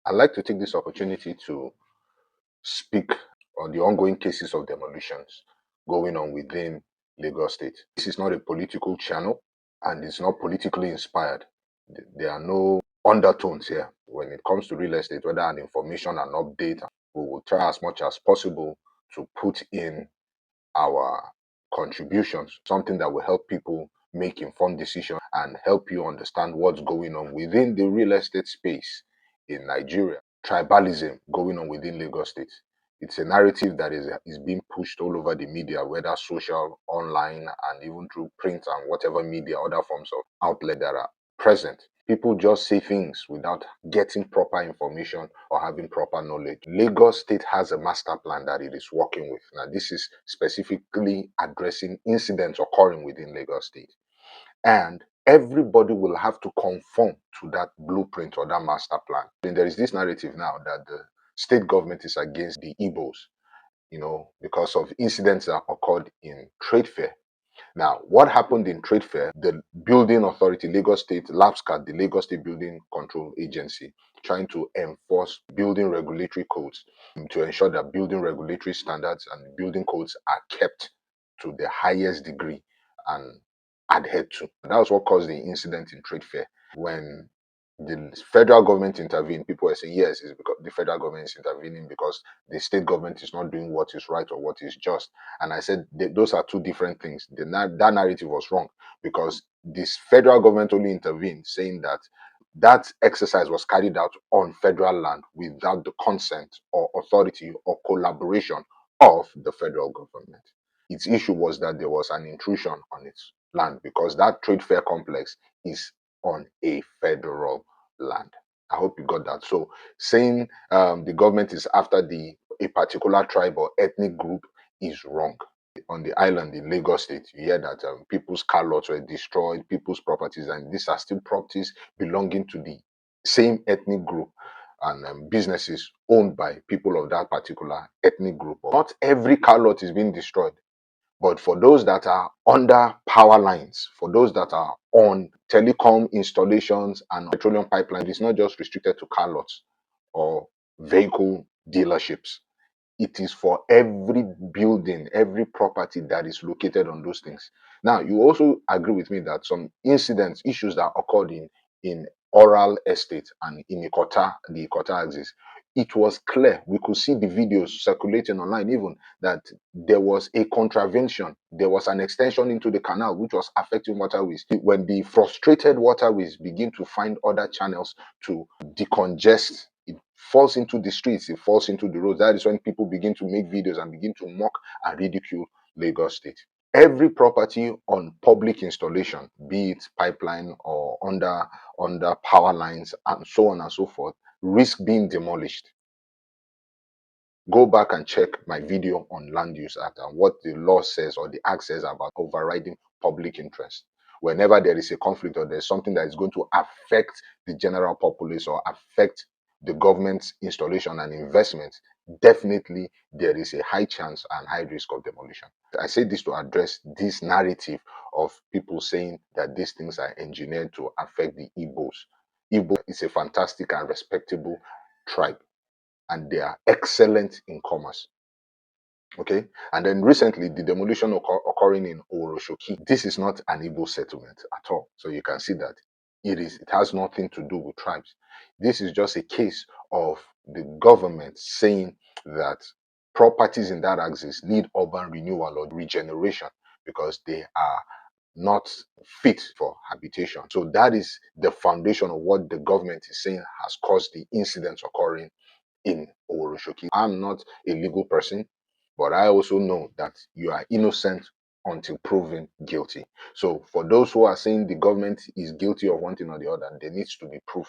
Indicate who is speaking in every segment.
Speaker 1: I'd like to take this opportunity to speak on the ongoing cases of demolitions going on within Lagos State. This is not a political channel and it's not politically inspired. There are no undertones here when it comes to real estate, whether an information, an update. We will try as much as possible to put in our contributions, something that will help people make informed decisions and help you understand what's going on within the real estate space in Nigeria. Tribalism going on within Lagos State. It's a narrative that is being pushed all over the media, whether social, online, and even through print and whatever media, other forms of outlet that are present. People just say things without getting proper information or having proper knowledge. Lagos State has a master plan that it is working with. Now, this is specifically addressing incidents occurring within Lagos State. And everybody will have to conform to that blueprint or that master plan. And there is this narrative now that the state government is against the Igbos, because of incidents that occurred in trade fair. Now, what happened in trade fair? The building authority, Lagos State, LAPSCA, the Lagos State Building Control Agency, trying to enforce building regulatory codes to ensure that building regulatory standards and building codes are kept to the highest degree and adhered to. That was what caused the incident in trade fair. When the federal government intervened, people were saying, yes, it's because the federal government is intervening because the state government is not doing what is right or what is just. And I said, those are two different things. That narrative was wrong because this federal government only intervened, saying that that exercise was carried out on federal land without the consent or authority or collaboration of the federal government. Its issue was that there was an intrusion on its land because that trade fair complex is on a federal land. I hope you got that. So saying the government is after a particular tribe or ethnic group is wrong. On the island in Lagos State, you hear that people's car lots were destroyed, people's properties, and these are still properties belonging to the same ethnic group and businesses owned by people of that particular ethnic group. Not every car lot is being destroyed. But for those that are under power lines, for those that are on telecom installations and petroleum pipelines, it's not just restricted to car lots or vehicle dealerships. It is for every building, every property that is located on those things. Now, you also agree with me that some incidents, issues that occurred in oral estate and in Ikota, the Ikota axis, it was clear. We could see the videos circulating online even that there was a contravention. There was an extension into the canal which was affecting waterways. When the frustrated waterways begin to find other channels to decongest, it falls into the streets, it falls into the roads. That is when people begin to make videos and begin to mock and ridicule Lagos State. Every property on public installation, be it pipeline or under power lines and so on and so forth, risk being demolished. Go back and check my video on Land Use Act and what the law says or the act says about overriding public interest. Whenever there is a conflict or there's something that is going to affect the general populace or affect the government's installation and investment, definitely there is a high chance and high risk of demolition. I say this to address this narrative of people saying that these things are engineered to affect the Igbos. Igbo is a fantastic and respectable tribe, and they are excellent in commerce. Okay, and then recently the demolition occurring in Oworonshoki. This is not an Igbo settlement at all, so you can see that it has nothing to do with tribes. This is just a case of the government saying that properties in that axis need urban renewal or regeneration because they are not fit for habitation. So that is the foundation of what the government is saying has caused the incidents occurring in Oworonshoki. I'm not a legal person, but I also know that you are innocent until proven guilty. So for those who are saying the government is guilty of one thing or the other, there needs to be proof.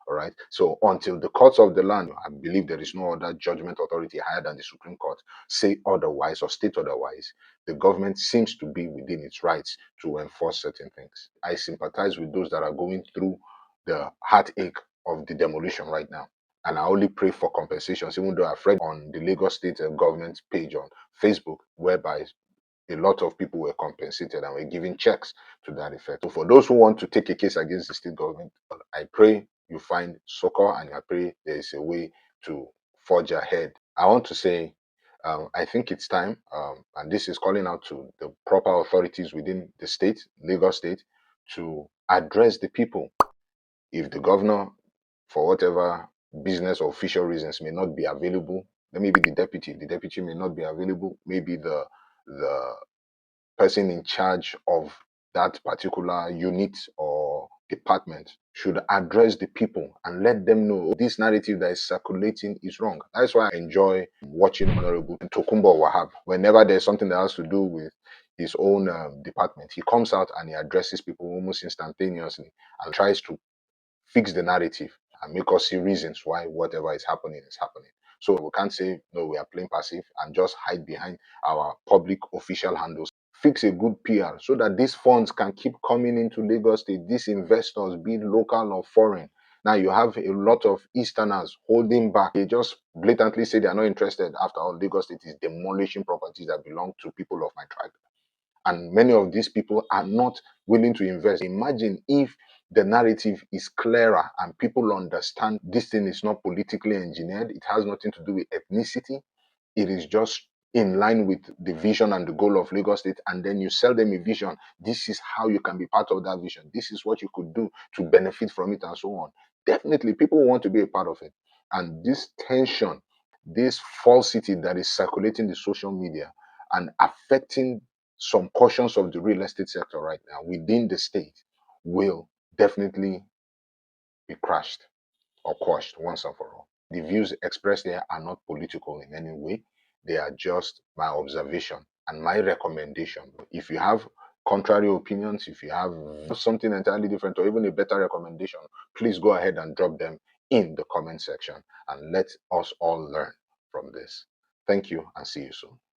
Speaker 1: All right. So until the courts of the land, I believe there is no other judgment authority higher than the Supreme Court, say otherwise or state otherwise, the government seems to be within its rights to enforce certain things. I sympathize with those that are going through the heartache of the demolition right now. And I only pray for compensations, even though I've read on the Lagos State government page on Facebook, whereby a lot of people were compensated and were given checks to that effect. So for those who want to take a case against the state government, I pray you find succor and I pray there is a way to forge ahead. I want to say, I think it's time, and this is calling out to the proper authorities within the state, Lagos State, to address the people. If the governor, for whatever business or official reasons, may not be available, then maybe the deputy. The deputy may not be available. Maybe the person in charge of that particular unit or department should address the people and let them know, "Oh, this narrative that is circulating is wrong." That's why I enjoy watching Honorable Tokumbo Wahab. Whenever there's something that has to do with his own department, he comes out and he addresses people almost instantaneously and tries to fix the narrative and make us see reasons why whatever is happening is happening. So we can't say, no, we are playing passive and just hide behind our public official handles. Fix a good PR so that these funds can keep coming into Lagos State, these investors, be it local or foreign. Now you have a lot of Easterners holding back. They just blatantly say they are not interested. After all, Lagos State is demolishing properties that belong to people of my tribe. And many of these people are not willing to invest. Imagine if the narrative is clearer and people understand this thing is not politically engineered, it has nothing to do with ethnicity, it is just in line with the vision and the goal of Lagos State, and then you sell them a vision. This is how you can be part of that vision. This is what you could do to benefit from it, and so on. Definitely, people want to be a part of it. And this tension, this falsity that is circulating the social media and affecting some portions of the real estate sector right now within the state will definitely be crushed or quashed once and for all. The views expressed there are not political in any way. They are just my observation and my recommendation. If you have contrary opinions, if you have something entirely different or even a better recommendation, please go ahead and drop them in the comment section and let us all learn from this. Thank you and see you soon.